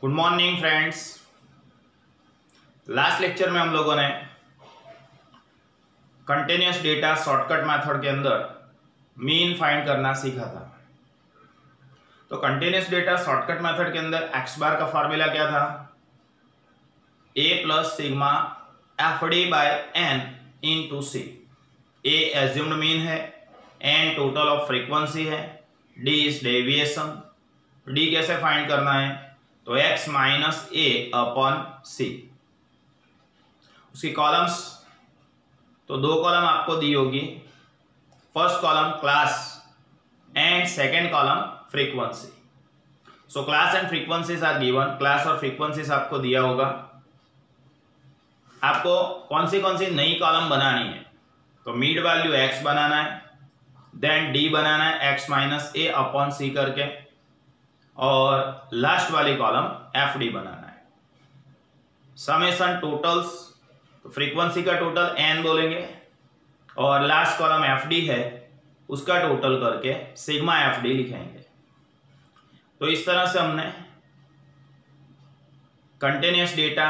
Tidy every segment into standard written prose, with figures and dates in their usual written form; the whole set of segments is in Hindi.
Good morning friends. Last lecture में हम लोगों ने कंटिन्यूअस डेटा शॉर्टकट मेथड के अंदर मीन फाइंड करना सीखा था। तो कंटिन्यूअस डेटा शॉर्टकट मेथड के अंदर एक्स बार का फॉर्मूला क्या था? a plus sigma F D by N into C. A assumed mean है, एन टोटल ऑफ फ्रीक्वेंसी है, डी इज डेविएशन। डी कैसे फाइंड करना है? तो x minus A upon C. उसकी कॉलम्स तो दो कॉलम आपको दी होगी, first column class and second column frequency. So class and frequencies are given. Class और फ्रीक्वेंसीज आपको दिया होगा। आपको कौन सी नई कॉलम बनानी है? तो मीड वैल्यू x बनाना है, देन d बनाना है x माइनस ए अपॉन सी करके, और लास्ट वाली कॉलम एफ डी बनाना है। समेशन टोटल्स, तो फ्रीक्वेंसी का टोटल n बोलेंगे और लास्ट कॉलम एफ डी है, उसका टोटल करके सिग्मा एफ डी लिखेंगे। तो इस तरह से हमने कंटिन्यूअस डेटा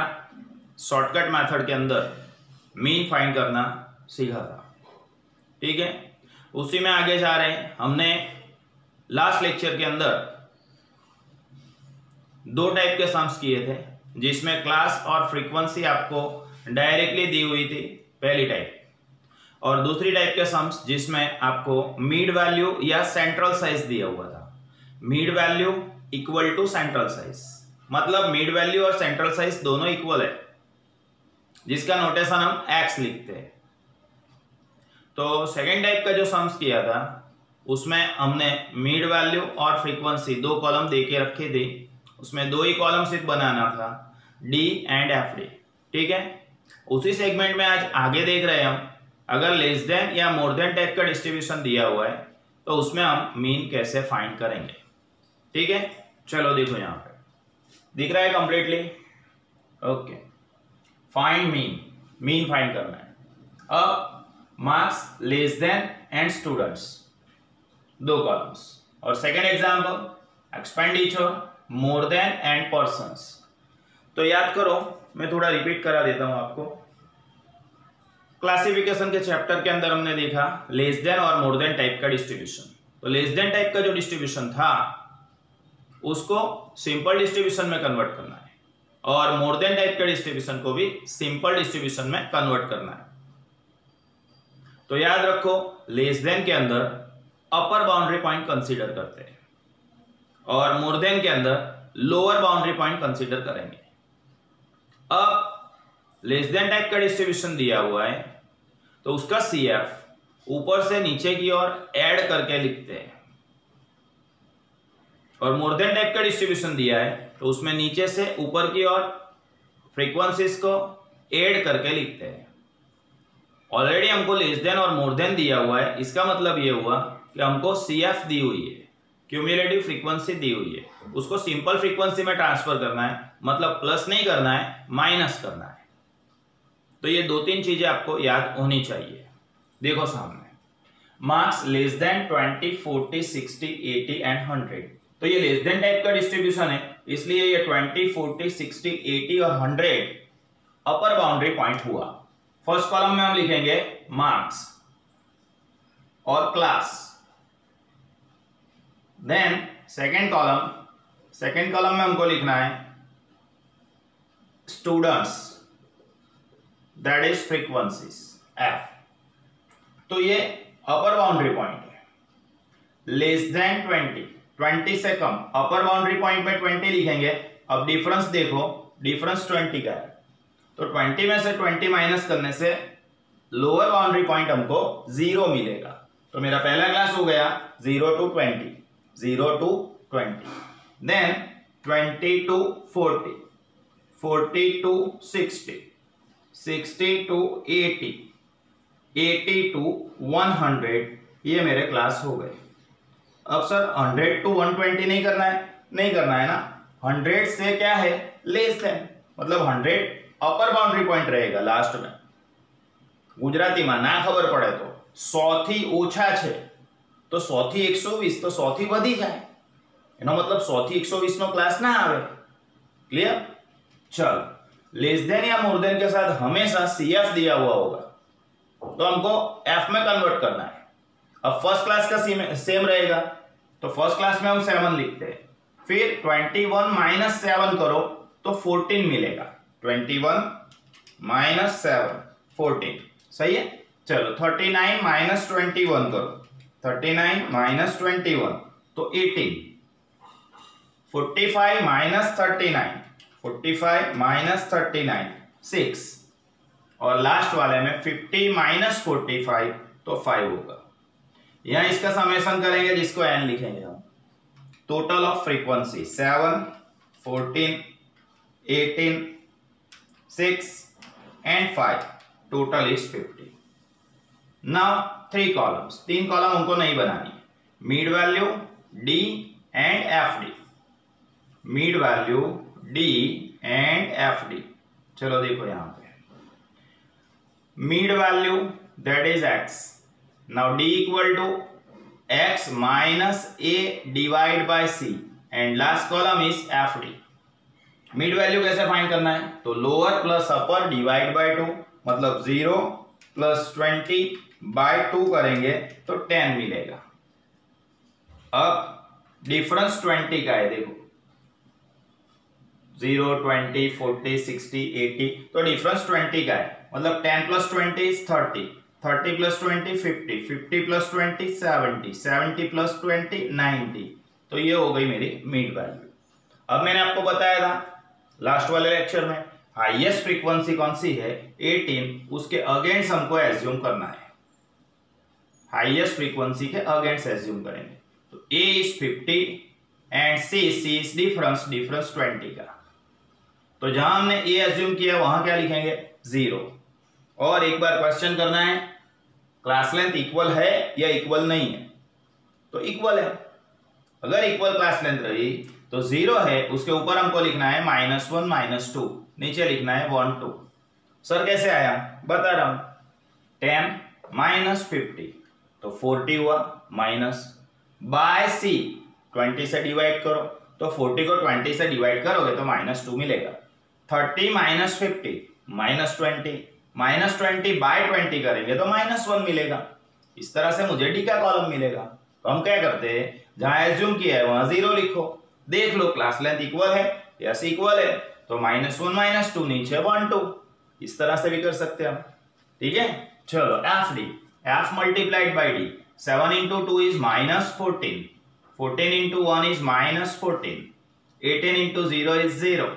शॉर्टकट मेथड के अंदर मीन फाइंड करना सीखा था। ठीक है, उसी में आगे जा रहे हैं। हमने लास्ट लेक्चर के अंदर दो टाइप के सम्स किए थे, जिसमें क्लास और फ्रीक्वेंसी आपको डायरेक्टली दी हुई थी, पहली टाइप, और दूसरी टाइप के सम्स जिसमें आपको मीड वैल्यू या सेंट्रल साइज दिया हुआ था। Mid value equal to central size, मतलब मीड वैल्यू और सेंट्रल साइज दोनों इक्वल है, जिसका नोटेशन हम x लिखते हैं। तो सेकेंड टाइप का जो सम्स किया था उसमें हमने मीड वैल्यू और फ्रीक्वेंसी दो कॉलम दे के रखे थे, उसमें दो ही कॉलम सिर्फ बनाना था, डी एंड एफ डी। ठीक है, उसी सेगमेंट में आज आगे देख रहे हैं हम, अगर लेस देन या मोर देन टाइप का डिस्ट्रीब्यूशन दिया हुआ है तो उसमें हम मीन कैसे फाइंड करेंगे। ठीक है, चलो देखो यहां पे दिख रहा है completely. Okay, find mean find करना है। अब marks less than and students, दो कॉलम्स, और second example expenditure more than and persons. तो याद करो, मैं थोड़ा रिपीट करा देता हूं आपको। क्लासिफिकेशन के चैप्टर के अंदर हमने देखा लेस देन और मोर देन टाइप का डिस्ट्रीब्यूशन। तो लेस देन टाइप का जो डिस्ट्रीब्यूशन था उसको सिंपल डिस्ट्रीब्यूशन में कन्वर्ट करना है, और मोर देन टाइप का डिस्ट्रीब्यूशन को भी सिंपल डिस्ट्रीब्यूशन में कन्वर्ट करना है। तो याद रखो, लेस देन के अंदर अपर बाउंड्री पॉइंट कंसीडर करते हैं और मोर देन के अंदर लोअर बाउंड्री पॉइंट कंसीडर करेंगे। अब लेस देन टाइप का डिस्ट्रीब्यूशन दिया हुआ है तो उसका CF ऊपर से नीचे की ओर ऐड करके लिखते हैं, और मोर देन टाइप का डिस्ट्रीब्यूशन दिया है तो उसमें नीचे से ऊपर की ओर फ्रीक्वेंसीज को ऐड करके लिखते हैं। ऑलरेडी हमको लेस देन और मोर देन दिया हुआ है, इसका मतलब ये हुआ कि हमको CF दी हुई है, क्यूमुलेटिव फ्रीक्वेंसी दी हुई है, उसको सिंपल फ्रीक्वेंसी में ट्रांसफर करना है, मतलब प्लस नहीं करना है, माइनस करना है। तो ये दो तीन चीजें आपको याद होनी चाहिए। देखो सामने मार्क्स लेस देन 20, 40, 60, 80 एंड 100। तो ये लेस देन टाइप का डिस्ट्रीब्यूशन है, इसलिए ये 20, 40, 60, 80 और 100 अपर बाउंड्री पॉइंट हुआ। फर्स्ट कॉलम में हम लिखेंगे मार्क्स और क्लास, देन सेकेंड कॉलम में हमको लिखना है students, that is frequencies F। तो ये अपर बाउंड्री पॉइंट है। लेस देन 20 से कम, अपर बाउंड्री पॉइंट में 20 लिखेंगे। अब डिफरेंस देखो, डिफरेंस 20 का है, तो 20 में से 20 माइनस करने से लोअर बाउंड्री पॉइंट हमको 0 मिलेगा। तो मेरा पहला क्लास हो गया 0 to 20, 0 to 20, then 20 to 40, 40 to 60, 60 to 80, 80 to 100, ये मेरे क्लास हो गए। अब सर 100 to 120 नहीं करना है ना। 100 से क्या है? लेस देन, मतलब 100 अपर बाउंड्री पॉइंट रहेगा लास्ट में। गुजराती में ना खबर पड़े तो 100 थी ओछा छे, तो 100 थी 120, तो 100 थी वधी जाए, એનો મતલબ 100 થી 120 નો ક્લાસ ના આવે, क्लियर। चलो लेस देन या मोर देन के साथ हमेशा CF दिया हुआ होगा तो हमको F में कन्वर्ट करना है। अब फर्स्ट क्लास का सेम रहेगा तो फर्स्ट क्लास में हम 7 लिखते हैं, फिर 21 माइनस 7 करो तो 14 मिलेगा। 21 माइनस 7 14 सही है। चलो 39 माइनस 21 करो, 39 माइनस 21 तो 18। 45 माइनस 39, 45 माइनस 39 6, और लास्ट वाले में 50 माइनस 45 तो 5 होगा। यहां इसका समेशन करेंगे जिसको n लिखेंगे हम। Total of frequency 7 14 18 6 and 5 total is 50। Now 3 columns, 3 column हमको नहीं बनानी है। Mid value d and fd, mid value d and fd। चलो देखो यहां पे mid value that is x। Now d equal to x minus a divide by c and last column is fd। Mid value कैसे फाइंड करना है, तो lower plus upper divide by 2, मतलब 0 प्लस 20 बाय 2 करेंगे तो 10 मिलेगा। अब डिफरेंस 20 का है, देखो 0 20 40 60 80 तो डिफरेंस 20 का है, मतलब 10 plus 20 is 30, 30 plus 20 50, 50 plus 20 70, 70 plus 20 90। तो ये हो गई मेरी मिड वैल्यू। अब मैंने आपको बताया था लास्ट वाले लेक्चर में हाईएस्ट फ्रीक्वेंसी कौन सी है 18, उसके अगेंस्ट हमको एज्यूम करना है। हाईएस्ट फ्रीक्वेंसी के अगेंस्ट एज्यूम करेंगे तो A is 50 and C is difference 20 का। तो जहां हमने A एज्यूम किया वहां क्या लिखेंगे 0। और एक बार क्वेश्चन करना है क्लास लेंथ इक्वल है या इक्वल नहीं है, तो इक्वल है। अगर इक्वल क्लास लेंथ रही तो 0 है, उसके ऊपर हमको लिखना है -1 -2, नीचे लिखना है 1 2। सर कैसे आया बता रहा हूं, 10 माइनस 50 तो 40 हुआ, माइनस बाय C 20 से डिवाइड करो तो 40 को 20 से डिवाइड करोगे तो -2 मिलेगा। 30 माइनस 50 -20, -20 बाय 20 करेंगे तो -1 मिलेगा। इस तरह से मुझे D का कॉलम मिलेगा। तो हम क्या करते हैं, जहां एज्यूम किया है वहां 0 लिखो, देख लो क्लास लेंथ इक्वल है, यस इक्वल है, तो -1 -2 नीचे 1 2। इस तरह से भी कर सकते हैं हम, ठीक है। चलो FD, F multiplied by D, 7 into 2 is -14, 14 into 1 is -14, 18 into 0 is 0,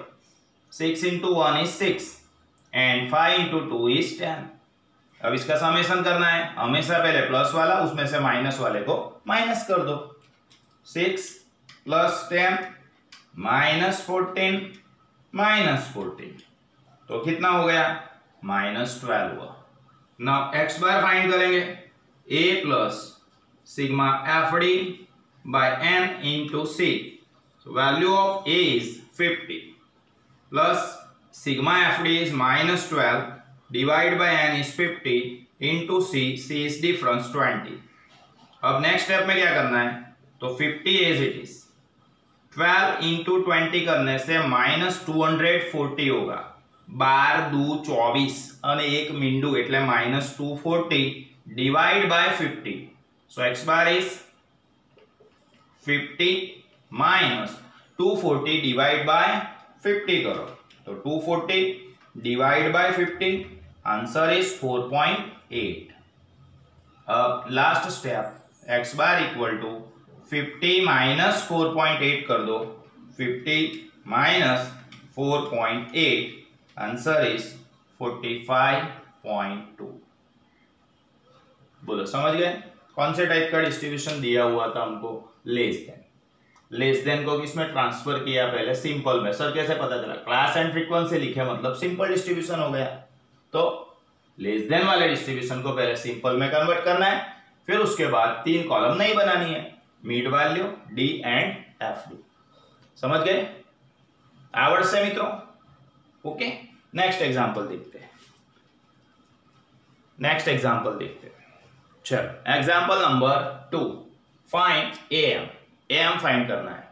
6 into 1 is 6 and 5 into 2 is 10। अब इसका समेशन करना है, हमेशा पहले प्लस वाला उसमें से माइनस वाले को माइनस कर दो। 6 प्लस 10 -14 -14 तो कितना हो गया -12 हुआ। नाउ x बार फाइंड करेंगे, a plus sigma FD by n into C। Value of a is 50 plus sigma FD is -12 divide by n is 50 into C is difference 20। अब नेक्स्ट स्टेप में क्या करना है, तो 50 एज इट इज, 12 इंटू 20 करने से -240 होगा। 12 2 24 અને 1 મીંડું એટલે -240 divide by 50। So x bar is 50 minus 240 divide by 50 करो तो 240 डिवाइड बाय 50, आंसर इज 4.8। अब last step, x bar equal to 50 minus 4.8 कर दो, 50 माइनस 4.8, आंसर इज 45.2। बोलो समझ गए कौन से टाइप का डिस्ट्रीब्यूशन दिया हुआ था हमको, लेस देन। लेस देन को किसमें ट्रांसफर किया, पहले सिंपल में। सर कैसे पता चला, क्लास एंड फ्रीक्वेंसी लिखे मतलब सिंपल डिस्ट्रीब्यूशन हो गया। तो लेस देन वाले डिस्ट्रीब्यूशन को पहले सिंपल में कन्वर्ट करना है, फिर उसके बाद 3 कॉलम नहीं बनानी है, mid value D and FD। समझ गए, आवड़ से मित्रों। ओके, नेक्स्ट एग्जांपल देखते हैं, नेक्स्ट एग्जांपल देखते हैं। चलो example number 2, find AM। AM find करना है,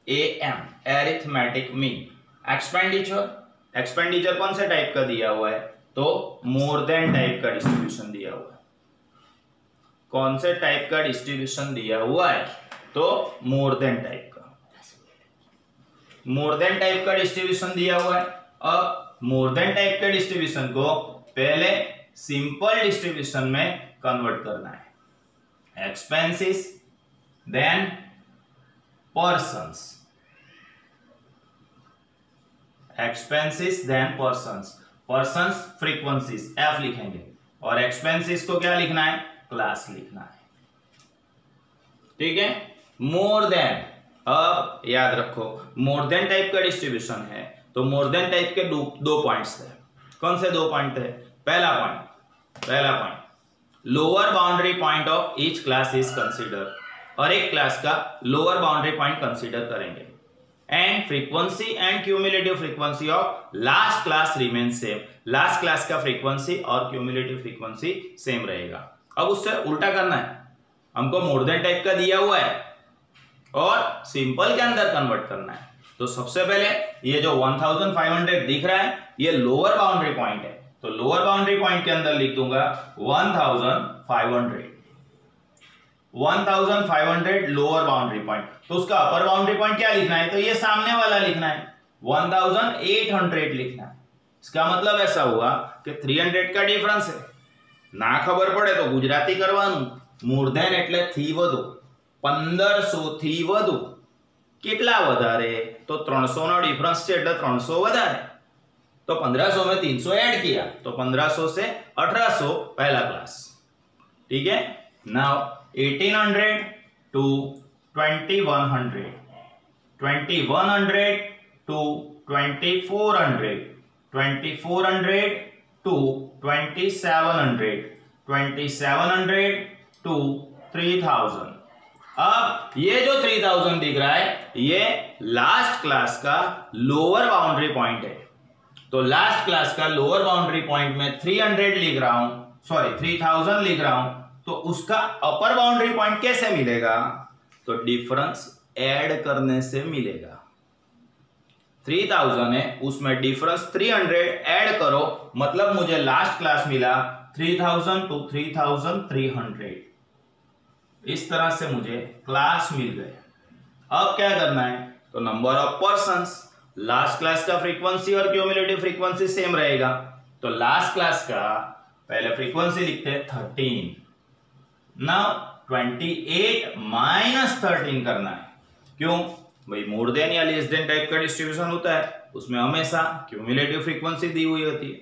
AM अरिथमेटिक मीन। एक्सपेंडिचर कौन से टाइप का दिया हुआ है? तो मोर देन टाइप का डिस्ट्रीब्यूशन दिया हुआ है। कौन से टाइप का डिस्ट्रीब्यूशन दिया हुआ है? तो मोर देन टाइप का डिस्ट्रीब्यूशन दिया हुआ है। अब मोर देन टाइप के डिस्ट्रीब्यूशन को पहले सिंपल डिस्ट्रीब्यूशन में कन्वर्ट करना है। Expenses then persons, expenses then persons frequencies F लिखेंगे और एक्सपेंसेस को क्या लिखना है? क्लास लिखना है। ठीक है। मोर देन, अब याद रखो मोर देन टाइप का डिस्ट्रीब्यूशन है तो मोर देन टाइप के दो पॉइंट्स थे। कौन से दो पॉइंट थे? पहला point lower boundary point of each class is consider, और एक क्लास का लोअर बाउंड्री पॉइंट कंसीडर करेंगे। And frequency and cumulative frequency of last class remain same, last class का फ्रीक्वेंसी और क्यूमुलेटिव फ्रीक्वेंसी सेम रहेगा। अब उससे उल्टा करना है, हमको मोर देन टाइप का दिया हुआ है और सिंपल के अंदर कन्वर्ट करना है। तो सबसे पहले ये जो 1500 दिख रहा है ये लोअर बाउंड्री पॉइंट है, तो लोअर बाउंड्री पॉइंट के अंदर लिख दूंगा 1500 लोअर बाउंड्री पॉइंट। तो उसका अपर बाउंड्री पॉइंट क्या लिखना है? तो ये सामने वाला लिखना है, 1800 लिखना है। इसका मतलब ऐसा हुआ कि 300 का डिफरेंस है। ना खबर पड़े तो गुजराती करवानुं, मोर देन એટલે થી વધુ, 1500 થી વધુ કેટલા વધારે? तो 300 નો डिफरेंस છે એટલે 300 વધારે। तो 1500 में 300 ऐड किया तो 1500 से 1800 पहला क्लास। ठीक है। Now 1800 to 2100, 2100 to 2400, 2400 to 2700, 2700 to 3000। अब ये जो 3000 दिख रहा है ये लास्ट क्लास का लोअर बाउंड्री पॉइंट है। तो लास्ट क्लास का लोअर बाउंड्री पॉइंट में 300 लिख रहा हूं, सॉरी 3000 लिख रहा हूं, तो उसका अपर बाउंड्री पॉइंट कैसे मिलेगा? तो डिफरेंस ऐड करने से मिलेगा। 3000 है उसमें डिफरेंस 300 ऐड करो, मतलब मुझे लास्ट क्लास मिला 3000 टू 3300। इस तरह से मुझे क्लास मिल गए। अब क्या करना है? तो number of persons, last class का फ्रीक्वेंसी और क्यूमुलेटिव फ्रीक्वेंसी सेम रहेगा, तो लास्ट क्लास का पहले फ्रीक्वेंसी लिखते हैं 13। नाउ 28 माइनस 13 करना है। क्यों भाई? मोर देन या लेस देन टाइप का डिस्ट्रीब्यूशन होता है, उसमें हमेशा क्यूमुलेटिव फ्रीक्वेंसी दी हुई होती है।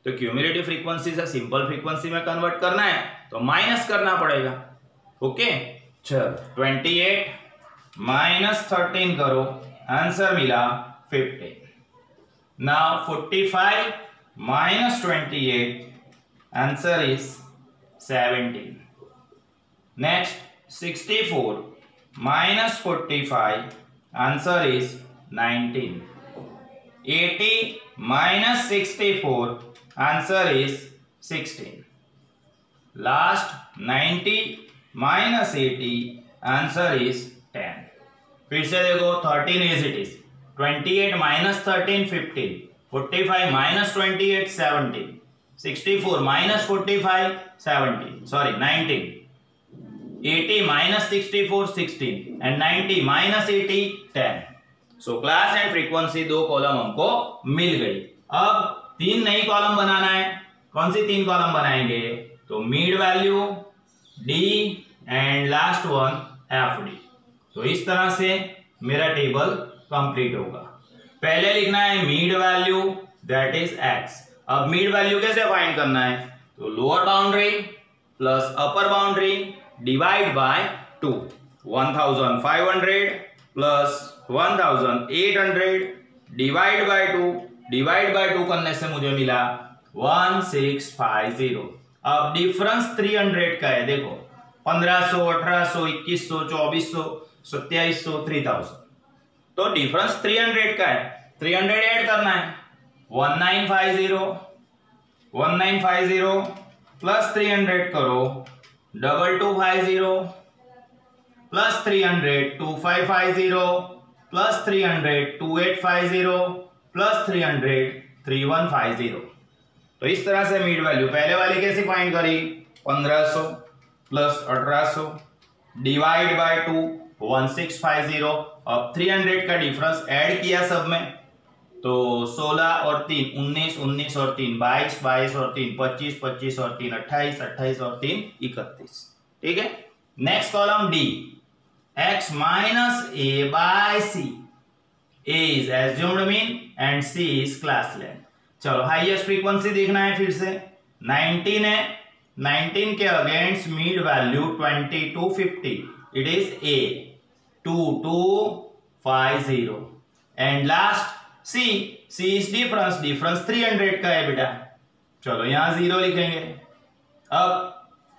तो क्यूमुलेटिव फ्रीक्वेंसी से सिंपल फ्रीक्वेंसी में कन्वर्ट करना है तो माइनस करना पड़ेगा। ओके, चलो 28 माइनस 13 करो, आंसर मिला 15। Now 45 minus 28, answer is 17। Next 64 minus 45, answer is 19. 80 minus 64, answer is 16. Last 90 minus 80, answer is 10. फिर से देखो 13 as it is, 28 minus 13 15, 45 minus 28 17, 64 minus 45 17, sorry 19. 80 minus 64 16 and 90 minus 80 10. So class and frequency दो कॉलम हमको मिल गई। अब तीन नई कॉलम बनाना है। कौन सी तीन कॉलम बनाएंगे? तो mid value, D and last one F D. तो इस तरह से मेरा टेबल कंप्लीट होगा। पहले लिखना है mid value that is x. अब मिड वैल्यू कैसे फाइंड करना है? तो lower boundary plus upper boundary divide by 2, 1500 plus 1800 divide by 2, divide by 2 करने से मुझे मिला 1650। अब डिफरेंस 300 का है, देखो 1500 1800 2100 2400 2700 3000, तो डिफरेंस 300 का है। 300 ऐड करना है, 1950 प्लस 300 करो 2250 प्लस 300 2550 प्लस 300 2850 प्लस 300 3150। तो इस तरह से मीड वैल्यू पहले वाली कैसे फाइंड करी, 1500 प्लस 1800 डिवाइड बाय 2 1650। अब 300 का डिफरेंस ऐड किया सब में, तो 16 और 3 19, 19 और 3 22, 22 और 3 25, 25 और 3 28, 28 और 3 31। ठीक है। Next column D, x minus A by C, A is assumed mean and C is class length. चलो हाईएस्ट फ्रीक्वेंसी देखना है फिर से, 19 है, 19 के against mid value 2250, it is a 2250 and last C, C is difference, difference 300 का है बेटा। चलो यहां 0 लिखेंगे। अब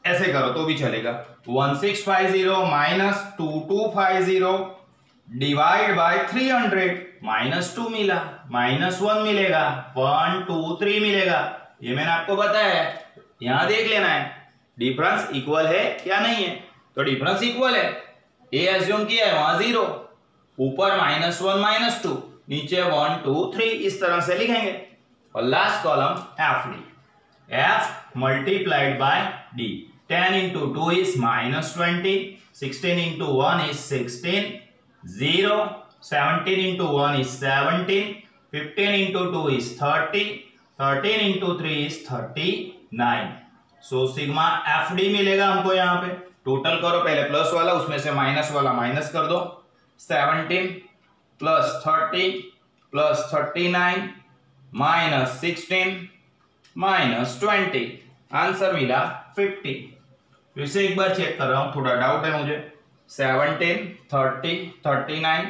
ऐसे करो तो भी चलेगा, 1650 माइनस 2250 डिवाइड बाय 300, -2 मिला, -1 मिलेगा, 1 2 3 मिलेगा। ये मैंने आपको बताया है, यहां देख लेना है डिफरेंस इक्वल है या नहीं है। तो डिफरेंस इक्वल है, ए एज्यूम किया है, वहां 0, ऊपर -1 -2, नीचे 1 2 3, इस तरह से लिखेंगे। और last column F D, F multiplied by D, 10 into 2 is -20, 16 into 1 is 16, 0, 17 into 1 is 17, 15 into 2 is 30, 13 into 3 is 39। So sigma F D मिलेगा हमको। यहाँ पे टोटल करो, पहले प्लस वाला उसमें से माइनस वाला माइनस कर दो, 17 plus 30 plus 39 minus 16 minus 20, answer मिला 50। फिर से एक बार चेक कर रहा हूं, थोड़ा डाउट है मुझे। 17 30 39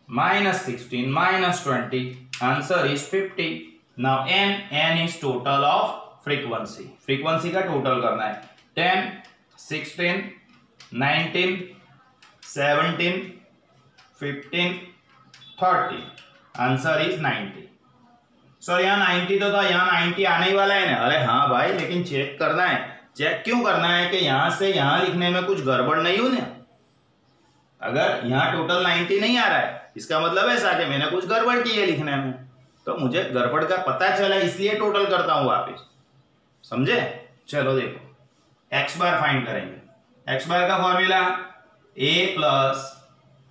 minus 16 minus 20, answer is 50। Now n is total of frequency, frequency का टोटल करना है। 10 16 19 17 15 30, आंसर इज 90। सो यहाँ 90 तो था, यहाँ 90 आने ही वाला है ना। अरे हाँ भाई, लेकिन चेक करना है। चेक क्यों करना है कि यहां से यहां लिखने में कुछ गड़बड़ नहीं हो ना। अगर यहाँ टोटल 90 नहीं आ रहा है, इसका मतलब ऐसा कि मैंने कुछ गड़बड़ की है लिखने में, तो मुझे गड़बड़ का पता चला, इसलिए टोटल करता हूं वापिस। समझे? चलो देखो, एक्स बार फाइंड करेंगे। एक्स बार का formula A plus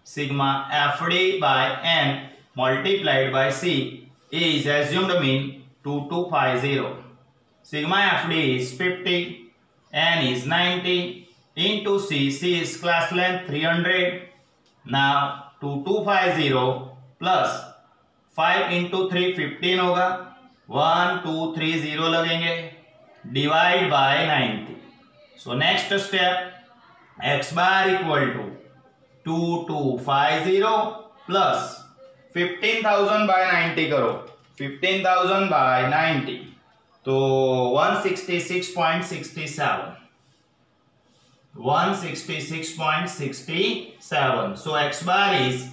sigma F D by N multiplied by C, A is assumed mean 2250, sigma fd is 50, n is 90 into c, c is class length 300। now 2250 plus 5 into 3 15 होगा, 1 2 3 0 लगेंगे, divide by 90। So next step, x bar equal to 2250 plus 15,000 by 90 करो, 15,000 बाय 90 तो 166.67, 166.67। So x bar is,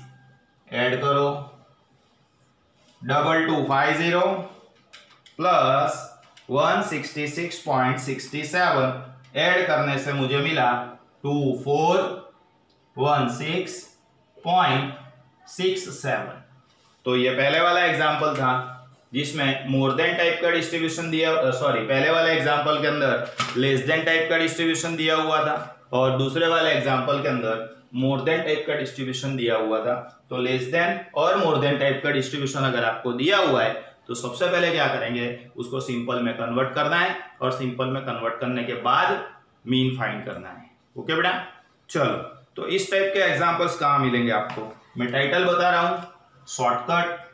add करो, 2250 प्लस 166.67, ऐड करने से मुझे मिला 2416.67। तो ये पहले वाला एग्जांपल था जिसमें मोर देन टाइप का डिस्ट्रीब्यूशन दिया, पहले वाले एग्जांपल के अंदर लेस देन टाइप का डिस्ट्रीब्यूशन दिया हुआ था, और दूसरे वाले एग्जांपल के अंदर मोर देन टाइप का डिस्ट्रीब्यूशन दिया हुआ था। तो लेस देन और मोर देन टाइप का डिस्ट्रीब्यूशन अगर आपको दिया हुआ है तो सबसे पहले क्या करेंगे, उसको सिंपल में कन्वर्ट करना है, और सिंपल में कन्वर्ट करने के बाद मीन फाइंड करना है। ओके बेटा, चलो। तो इस टाइप के एग्जांपल्स कहाँ मिलेंगे आपको, मैं टाइटल बता रहा हूँ, शॉर्टकट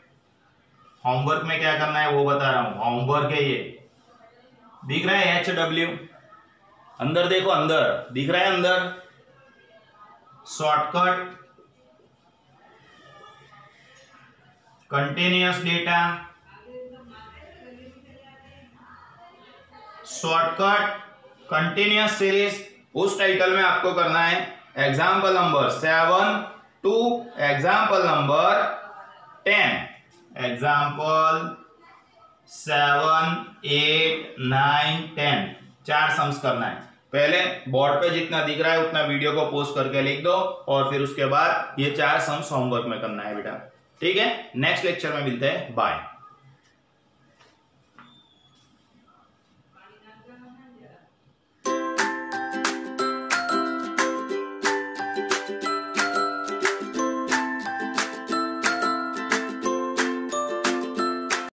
होमवर्क में क्या करना है वो बता रहा हूं। होमवर्क है, ये दिख रहा है HW, अंदर देखो, अंदर दिख रहा है, अंदर shortcut continuous data, shortcut continuous series. उस टाइटल में आपको करना है example number 7 to example number 10, example 7 8 9 10, 4 sums करना है। पहले बोर्ड पे जितना दिख रहा है उतना वीडियो को पोस्ट करके लिख दो, और फिर उसके बाद ये 4 सम्स होमवर्क में करना है बेटा। ठीक है, नेक्स्ट लेक्चर में मिलते हैं, बाय।